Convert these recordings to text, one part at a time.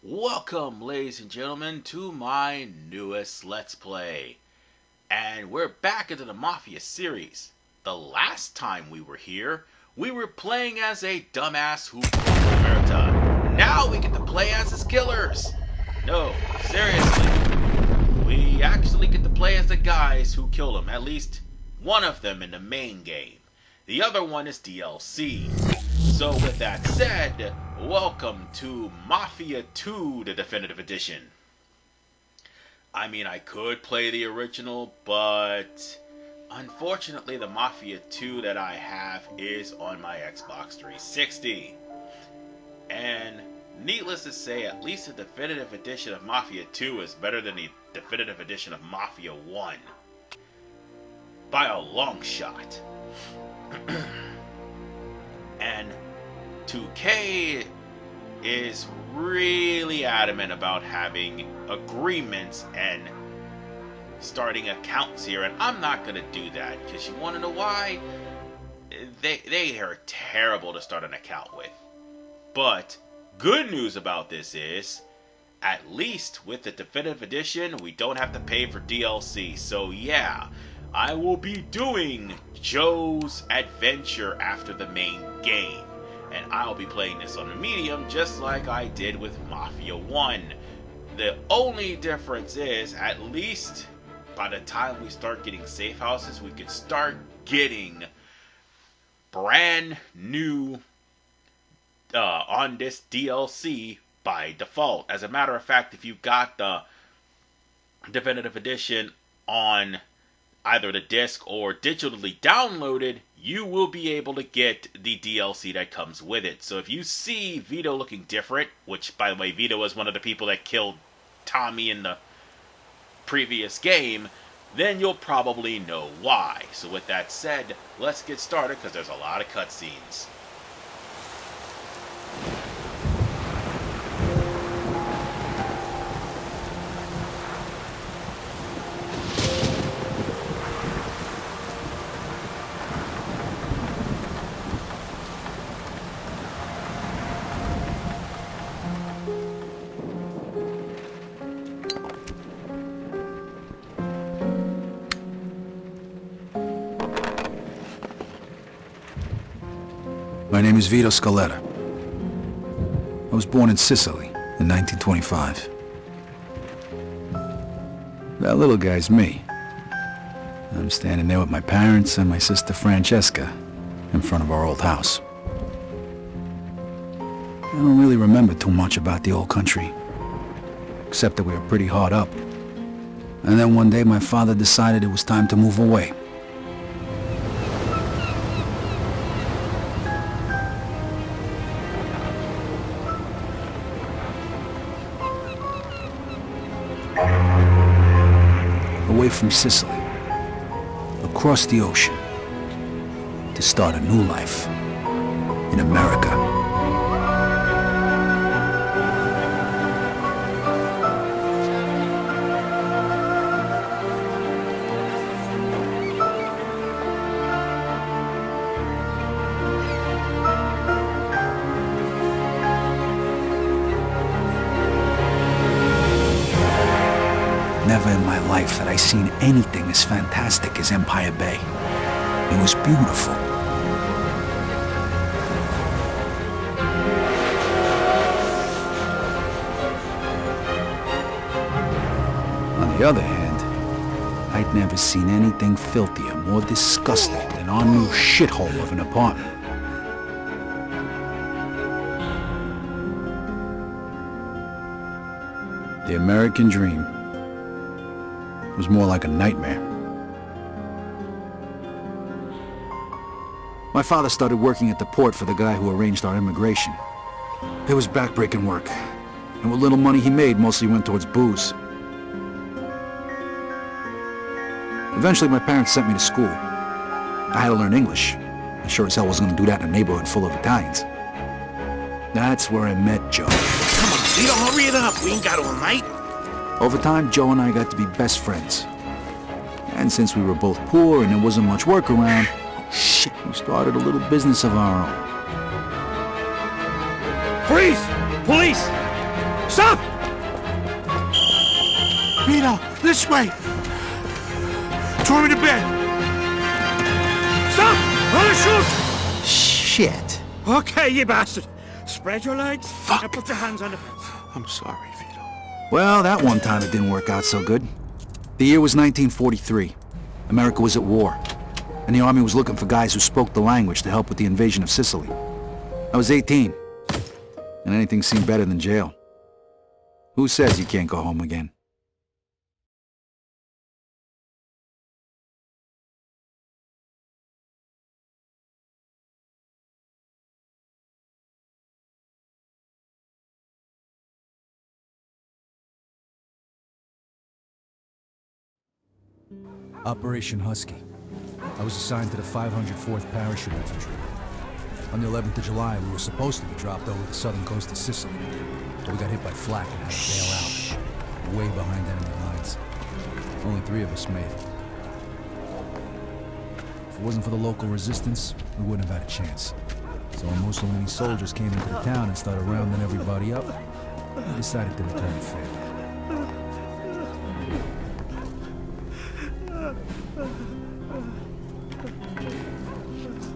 Welcome, ladies and gentlemen, to my newest Let's Play. And we're back into the Mafia series. The last time we were here, we were playing as a dumbass who killed Omerta. Now we get to play as his killers. No, seriously. We actually get to play as the guys who killed him. At least one of them in the main game. The other one is DLC. So with that said, welcome to Mafia 2, the Definitive Edition. I mean, I could play the original, but unfortunately the Mafia 2 that I have is on my Xbox 360. And needless to say, at least the Definitive Edition of Mafia 2 is better than the Definitive Edition of Mafia 1. By a long shot. And 2K is really adamant about having agreements and starting accounts here, and I'm not going to do that, because you want to know why? They are terrible to start an account with. But good news about this is, at least with the Definitive Edition, we don't have to pay for DLC. So yeah, I will be doing Joe's adventure after the main game. And I'll be playing this on a medium just like I did with Mafia 1. The only difference is, at least by the time we start getting safe houses, we can start getting brand new on this DLC by default. As a matter of fact, if you've got the Definitive Edition on either the disc or digitally downloaded, you will be able to get the DLC that comes with it. So if you see Vito looking different, which, by the way, Vito was one of the people that killed Tommy in the previous game, then you'll probably know why. So with that said, let's get started, because there's a lot of cutscenes. My name is Vito Scaletta. I was born in Sicily in 1925. That little guy's me. I'm standing there with my parents and my sister Francesca in front of our old house. I don't really remember too much about the old country, except that we were pretty hard up. And then one day my father decided it was time to move away. Away from Sicily, across the ocean, to start a new life in America. Never in my life had I seen anything as fantastic as Empire Bay. It was beautiful. On the other hand, I'd never seen anything filthier, more disgusting than our new shithole of an apartment. The American dream was more like a nightmare. My father started working at the port for the guy who arranged our immigration. It was backbreaking work, and what little money he made mostly went towards booze. Eventually my parents sent me to school. I had to learn English. I sure as hell wasn't going to do that in a neighborhood full of Italians. That's where I met Joe. Come on, Vito, hurry it up. We ain't got all night. Over time, Joe and I got to be best friends. And since we were both poor and there wasn't much work around, we started a little business of our own. Freeze! Police! Stop! Vito, this way! Throw me to bed! Stop! I'm gonna shoot! Shit. Okay, you bastard. Spread your legs and put your hands on the fence. I'm sorry, Vito. Well, that one time it didn't work out so good. The year was 1943. America was at war, and the army was looking for guys who spoke the language to help with the invasion of Sicily. I was 18, and anything seemed better than jail. Who says you can't go home again? Operation Husky. I was assigned to the 504th Parachute Infantry. On the 11th of July, we were supposed to be dropped over the southern coast of Sicily, but we got hit by flak and had to bail out, way behind enemy lines. Only 3 of us made it. If it wasn't for the local resistance, we wouldn't have had a chance. So when Mussolini's soldiers came into the town and started rounding everybody up, we decided to return the favor.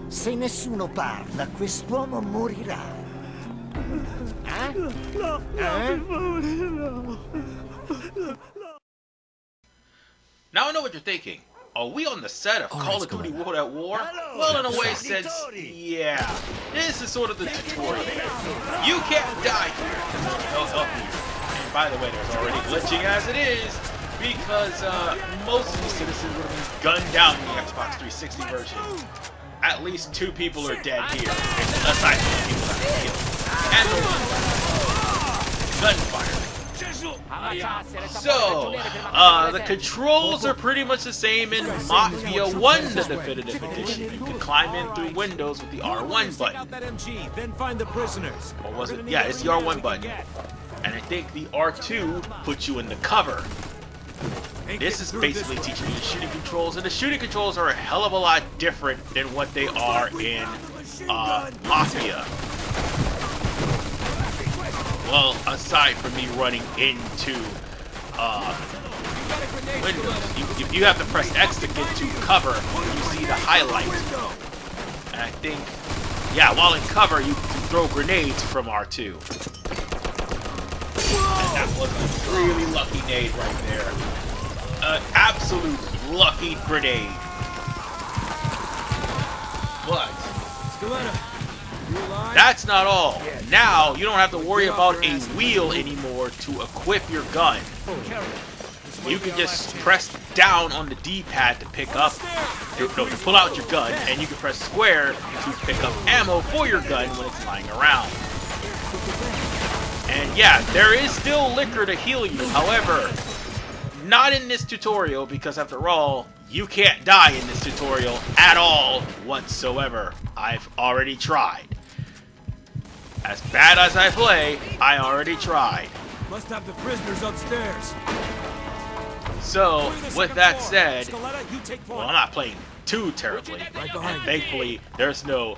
Se nessuno parla, quest'uomo morirà. Now I know what you're thinking. Are we on the set of Call of Duty World at War? Well, in a way, since, yeah, this is sort of the tutorial. You can't die here, they'll help you. And by the way, there's already glitching as it is, because most of the citizens would have been gunned down in the Xbox 360 version. At least 2 people are dead here, aside from the people that were killed. And the gunfire. So, the controls are pretty much the same in Mafia 1, the definitive edition. You can climb in through windows with the R1 button. Then find the prisoners. Or was it? Yeah, it's the R1 button. And I think the R2 puts you in the cover. This is basically teaching you the shooting controls, and the shooting controls are a hell of a lot different than what they are in Mafia. Well, aside from me running into windows, if you have to press X to get to cover, you see the highlight. And I think, yeah, while in cover, you can throw grenades from R2. And that was a really lucky nade right there. An absolute lucky grenade. But that's not all. Now you don't have to worry about a wheel anymore to equip your gun. You can just press down on the D-pad to pick up, to pull out your gun, and you can press square to pick up ammo for your gun when it's lying around. And yeah, there is still liquor to heal you. However, not in this tutorial, because after all, you can't die in this tutorial at all whatsoever. I've already tried. As bad as I play, I already tried. Must have the prisoners upstairs. So, with that said, well, I'm not playing too terribly. And thankfully, there's no,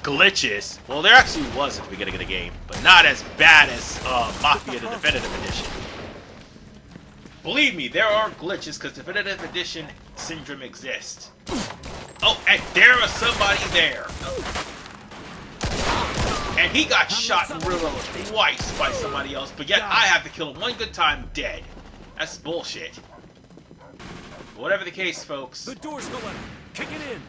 glitches. Well, there actually was at the beginning of the game, but not as bad as Mafia the Definitive Edition. Believe me, there are glitches because Definitive Edition syndrome exists. Oh, and there was somebody there. And he got shot in real twice by somebody else, but yet I have to kill him one good time dead. That's bullshit. Whatever the case, folks. The door's Scaletta. Kick it in.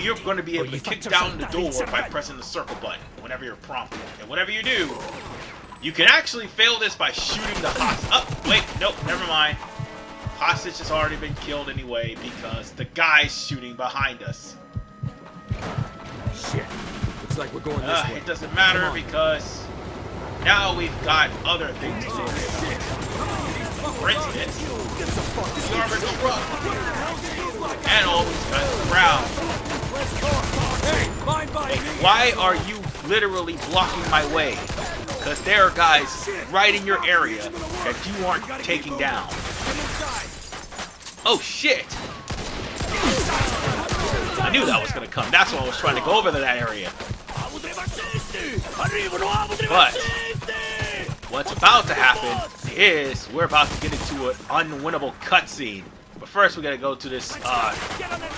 You're going to be able to kick down the door by pressing the circle button whenever you're prompted. And whatever you do, you can actually fail this by shooting the hostage. Oh, wait, nope, never mind. Hostage has already been killed anyway because the guy's shooting behind us. Shit. Looks like we're going this way. It doesn't matter because now we've got other things to do. For instance, the armored truck. And all these guys around. Why are you literally blocking my way? Because there are guys right in your area that you aren't taking down. Oh shit! I knew that was gonna come. That's why I was trying to go over to that area. But what's about to happen is we're about to get into an unwinnable cutscene. But first, we gotta go to this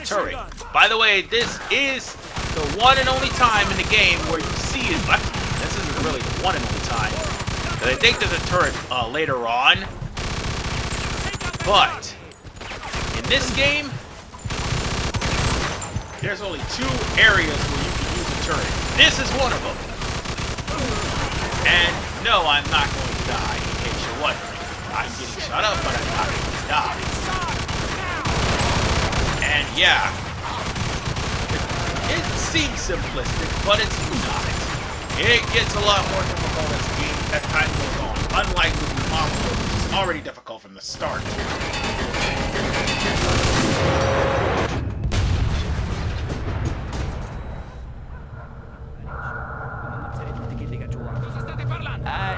turret. By the way, this is the one and only time in the game where you see it. This isn't really the one and only time. But I think there's a turret later on. But in this game, there's only 2 areas where you can use the turret. This is one of them. And no, I'm not going to die, in case you're wondering. I'm getting shot up, but I'm not going to die. And yeah, it seems simplistic, but it's not. It gets a lot more difficult as time goes on, unlike with Mafia, which is already difficult from the start.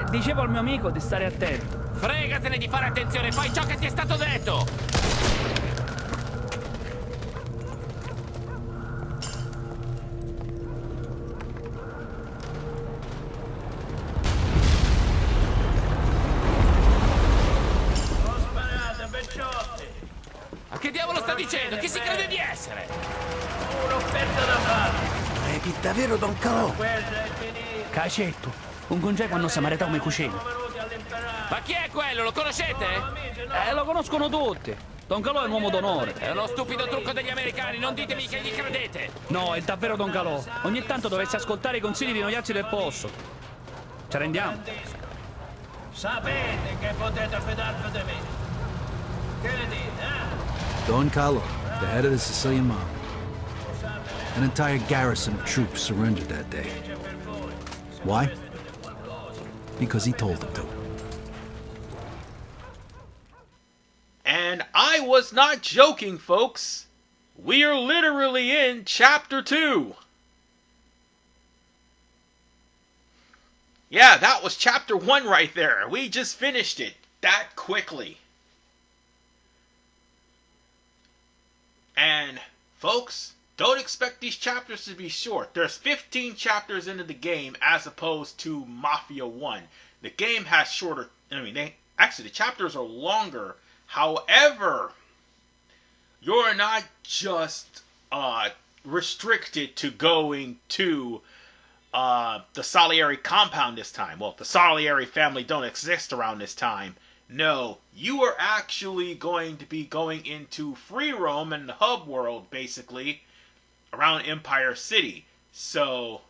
Dicevo al mio amico di stare attento. Fregatene di fare attenzione, fai ciò che ti è stato detto! Ma che diavolo sta dicendo? Chi si crede di essere? Un'offerta da fare. È chi davvero Don Calò? Cacetto. Un congeco hanno samarità come cucina. Ma chi è quello? Lo conoscete? Lo conoscono tutti. Don Calò è un uomo d'onore. È uno stupido trucco degli americani, non ditemi che gli credete! No, è davvero Don Calò. Ogni tanto dovresti ascoltare i consigli di noiazzi del posto. Ci rendiamo? Sapete che potete fidarvi di me. Che ne dite, Don Carlo, the head of the Sicilian mob. An entire garrison of troops surrendered that day. Why? Because he told them to. And I was not joking, folks. We are literally in Chapter 2. Yeah, that was Chapter 1 right there. We just finished it that quickly. And, folks, don't expect these chapters to be short. There's 15 chapters into the game as opposed to Mafia 1. The game has shorter... the chapters are longer. However, you're not just restricted to going to the Salieri compound this time. Well, the Salieri family don't exist around this time. No, you are actually going to be going into free roam and the hub world, basically, around Empire City. So,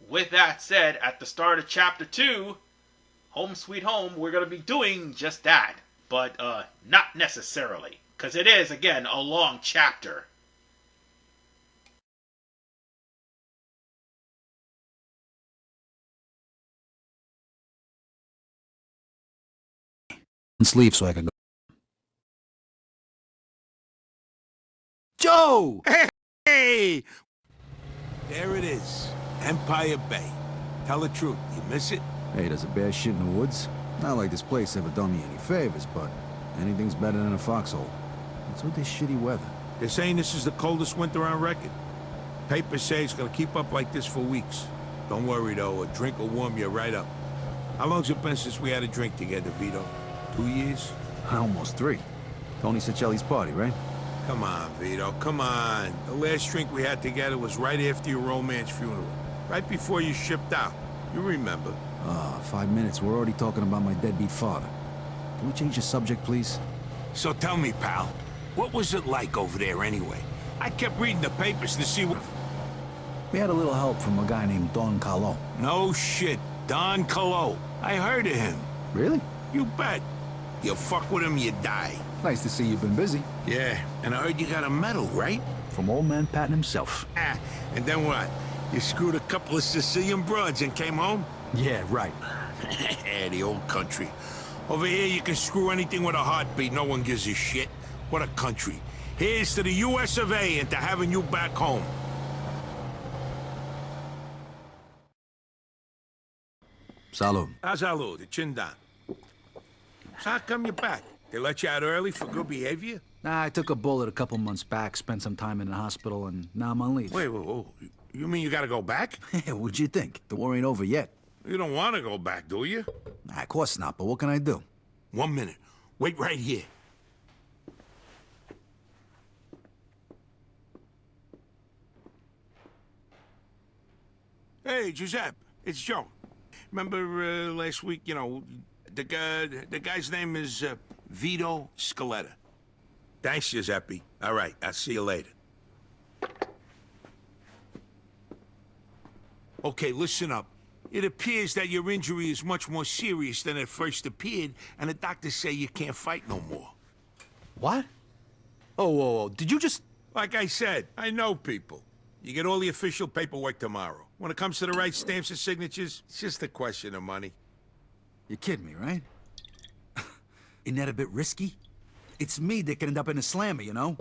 with that said, at the start of Chapter 2, Home Sweet Home, we're going to be doing just that. But, not necessarily. Because it is, again, a long chapter. Let's leave so I can go. Joe! Hey! There it is. Empire Bay. Tell the truth, you miss it? Hey, there's a bear shit in the woods. Not like this place ever done me any favors, but anything's better than a foxhole. What's with this shitty weather? They're saying this is the coldest winter on record. Papers say it's gonna keep up like this for weeks. Don't worry, though. A drink will warm you right up. How long's it been since we had a drink together, Vito? 2 years? Almost 3. Tony Sicelli's party, right? Come on, Vito, come on. The last drink we had together was right after your romance funeral. Right before you shipped out. You remember. 5 minutes. We're already talking about my deadbeat father. Can we change the subject, please? So tell me, pal, what was it like over there anyway? I kept reading the papers to see what... We had a little help from a guy named Don Carlo. No shit, Don Colo. I heard of him. Really? You bet. You fuck with him, you die. Nice to see you've been busy. Yeah, and I heard you got a medal, right? From old man Patton himself. Ah, and then what? You screwed a couple of Sicilian broads and came home? Yeah, right. The old country. Over here, you can screw anything with a heartbeat. No one gives a shit. What a country. Here's to the US of A and to having you back home. Salud. Salud, the chin down. So how come you're back? They let you out early for good behavior? Nah, I took a bullet a couple months back, spent some time in the hospital, and now I'm on leave. Wait. You mean you gotta go back? What'd you think? The war ain't over yet. You don't want to go back, do you? Nah, of course not, but what can I do? 1 minute. Wait right here. Hey, Giuseppe, it's Joe. Remember last week, you know, the guy's name is Vito Scaletta. Thanks, Giuseppe. All right, I'll see you later. Okay, listen up. It appears that your injury is much more serious than it first appeared, and the doctors say you can't fight no more. What? Oh, whoa, whoa. Did you just... Like I said, I know people. You get all the official paperwork tomorrow. When it comes to the right stamps and signatures, it's just a question of money. You're kidding me, right? Isn't that a bit risky? It's me that could end up in a slammer, you know?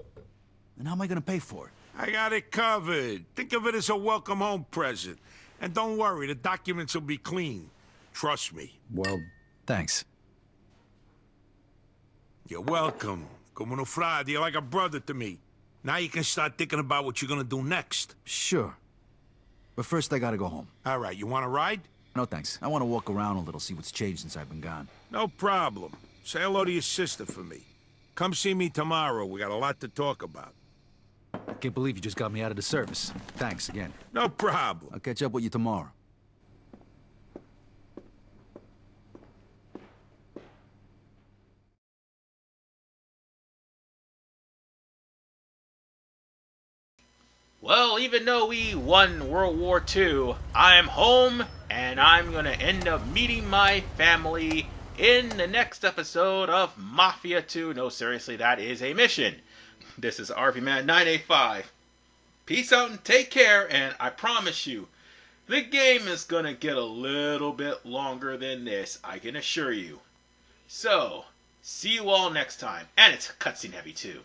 And how am I gonna pay for it? I got it covered. Think of it as a welcome home present. And don't worry, the documents will be clean. Trust me. Well, thanks. You're welcome. Como no frade, you're like a brother to me. Now you can start thinking about what you're gonna do next. Sure. But first I gotta go home. All right, you want to ride? No thanks. I want to walk around a little, see what's changed since I've been gone. No problem. Say hello to your sister for me. Come see me tomorrow. We got a lot to talk about. I can't believe you just got me out of the service. Thanks again. No problem. I'll catch up with you tomorrow. Well, even though we won World War II, I'm home, and I'm gonna end up meeting my family in the next episode of Mafia 2. No, seriously, that is a mission. This is RVMan 985. Peace out and take care, and I promise you, the game is gonna get a little bit longer than this, I can assure you. So, see you all next time, and it's cutscene heavy too.